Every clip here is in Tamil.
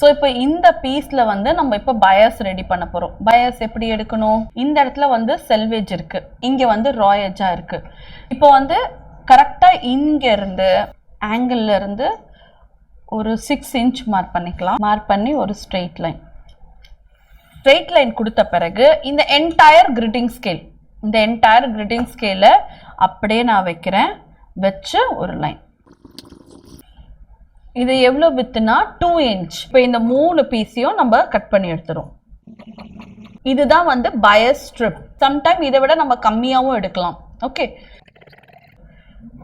ஸோ இப்போ இந்த பீஸ்ல வந்து நம்ம இப்போ பயஸ் ரெடி பண்ண போறோம். பயஸ் எப்படி எடுக்கணும்? இந்த இடத்துல வந்து செல்வேஜ் இருக்கு, இங்க வந்து ரா எட்ஜா இருக்கு. இப்போ வந்து கரெக்டா இங்க இருந்து ஆங்கிள் இருந்து ஒரு 6 இன்ச் மார்க் பண்ணிக்கலாம். மார்க் பண்ணி ஒரு ஸ்ட்ரெயிட் லைன் கொடுத்த பிறகு இந்த என்டையர் கிரிட்டிங் ஸ்கேல அப்படியே நான் வைக்கிறேன். வச்சு ஒரு லைன். இது எவ்வளவு வித்துனா 2 இன்ச். இப்போ இந்த 3 பீஸையும் நம்ம கட் பண்ணி எடுத்துரும். இதுதான் வந்து பயஸ் ஸ்ட்ரிப். சம்டைம் இதை விட நம்ம கம்மியாகவும் எடுக்கலாம். ஓகே,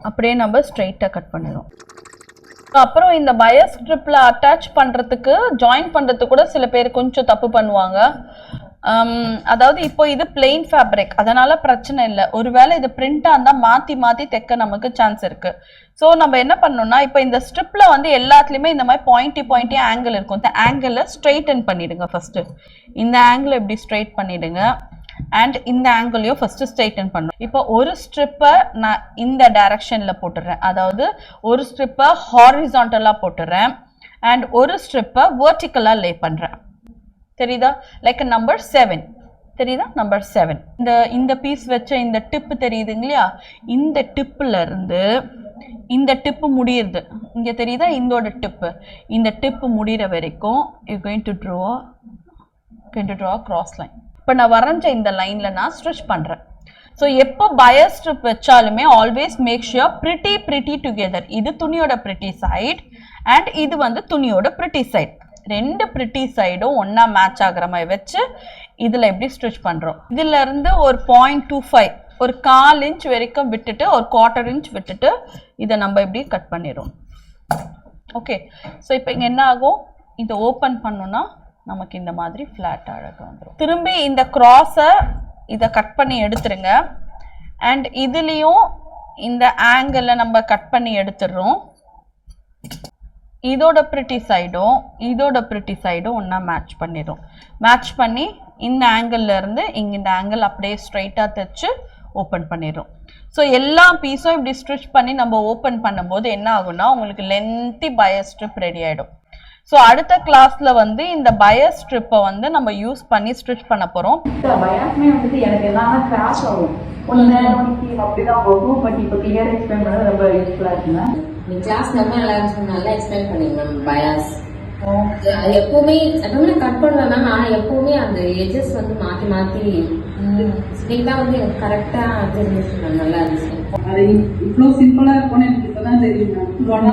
அப்படியே நம்ம ஸ்ட்ரெயிட்டா கட் பண்ணிடும். அப்புறம் இந்த பயஸ் ஸ்ட்ரிப்ல அட்டாச் பண்றதுக்கு ஜாயின் பண்றதுக்கு கூட சில பேர் கொஞ்சம் தப்பு பண்ணுவாங்க. அதாவது இப்போ இது பிளெயின் ஃபேப்ரிக், அதனால பிரச்சனை இல்லை. ஒருவேளை இது பிரிண்டா இருந்தா மாத்தி தைக்க நமக்கு சான்ஸ் இருக்கு. ஸோ நம்ம என்ன பண்ணோம்னா, இப்போ இந்த ஸ்ட்ரிப்ல வந்து எல்லாத்துலயுமே இந்த மாதிரி பாயிண்டி ஆங்கிள் இருக்கும். இந்த ஆங்கிளை ஸ்ட்ரெயிட்டன் பண்ணிடுங்க. ஃபர்ஸ்ட் இந்த ஆங்கிள் எப்படி ஸ்ட்ரெயிட் பண்ணிடுங்க. அண்ட் இந்த ஆங்கிளையும் ஃபர்ஸ்ட் ஸ்ட்ரெயிட்டன் பண்ணும். இப்போ ஒரு ஸ்ட்ரிப்பை நான் இந்த டைரக்ஷன்ல போட்டுறேன், அதாவது ஒரு ஸ்ட்ரிப்பை ஹாரிசான்டலா போட்டுறேன் அண்ட் ஒரு ஸ்ட்ரிப்பை வெர்டிக்கலா லே பண்றேன். தெரியுதா? லைக் நம்பர் 7 தெரியுதா? நம்பர் 7. இந்த பீஸ் வச்ச இந்த டிப் தெரியுதுங்க இல்லையா? இந்த டிப்ல இருந்து இந்த டிப் முடியுது இங்க தெரியுதா? இந்த டிப் முடிகிற வரைக்கும் you going to draw cross line. இப்போ நான் வரைஞ்ச இந்த லைன்ல நான் ஸ்டிச் பண்றேன். ஸோ எப்போ பயஸ் ஸ்ட்ரிப் வச்சாலுமே always make sure pretty together. இது துணியோட பிரிட்டி சைட் அண்ட் இது வந்து துணியோட பிரிட்டி சைட். ரெண்டு பிரிட்டி சைடும் ஒன்னா மேட்ச் ஆகிற மாதிரி வச்சு இதுல எப்படி ஸ்டிச் பண்றோம். இதுல இருந்து ஒரு 0.25 ஒரு 1/4 இன்ச் வரைக்கும் விட்டுட்டு ஒரு 1/4 இன்ச் விட்டுட்டு இதை நம்ம எப்படி கட் பண்ணிடும். ஓகே, ஸோ இப்போ இங்க என்ன ஆகும்? இதை ஓப்பன் பண்ணோம்னா நமக்கு இந்த மாதிரி ஃபிளாட் அழகாக வந்துடும். திரும்பி இந்த கிராஸை இதை கட் பண்ணி எடுத்துருங்க. அண்ட் இதுலேயும் இந்த ஆங்கிளை நம்ம கட் பண்ணி எடுத்துடுறோம். இதோட பிரிட்டி சைடும் ஒன்றா மேட்ச் பண்ணிடும். மேட்ச் பண்ணி இந்த ஆங்கிள் இருந்து இங்கே இந்த ஆங்கிள் அப்படியே ஸ்ட்ரைட்டாக தைச்சு ஓப்பன் பண்ணிடும். ஸோ எல்லா பீஸும் இப்படி ஸ்டிச் பண்ணி நம்ம ஓப்பன் பண்ணும்போது என்ன ஆகும்னா உங்களுக்கு லென்த்தி பயஸ் ஸ்ட்ரிப் ரெடி ஆகிடும். ஸோ அடுத்த கிளாஸ்ல வந்து இந்த பயஸ் ஸ்ட்ரிப்பை வந்து நம்ம யூஸ் பண்ணி ஸ்டிச் பண்ண போகிறோம். பயாஸ்மே வந்துட்டு எனக்கு எல்லாமே கிராஷ் ஆகும். அப்படிதான் போகும். பட் இப்போ கிளியர் எக்ஸ்பிளைன் பண்ணது ரொம்ப யூஸ்ஃபுல்லாக இருக்குங்க. நீ கிளாஸ் ரொம்ப நல்லா எக்ஸ்பிளைன் பண்ணீங்க மேம். பயாஸ் அது எப்பவுமே கட் பண்ணுவேன் மேம். ஆனா எப்பவுமே அந்த எஜஸ் வந்து மாத்தி நீங்க தான் வந்து கரெக்டா தெரிஞ்சிச்சு மேம். நல்லா இருந்துச்சு. அது இவ்வளவு சிம்பிளா இருக்கும்னு எனக்கு இப்பதான் தெரியும் மேம்.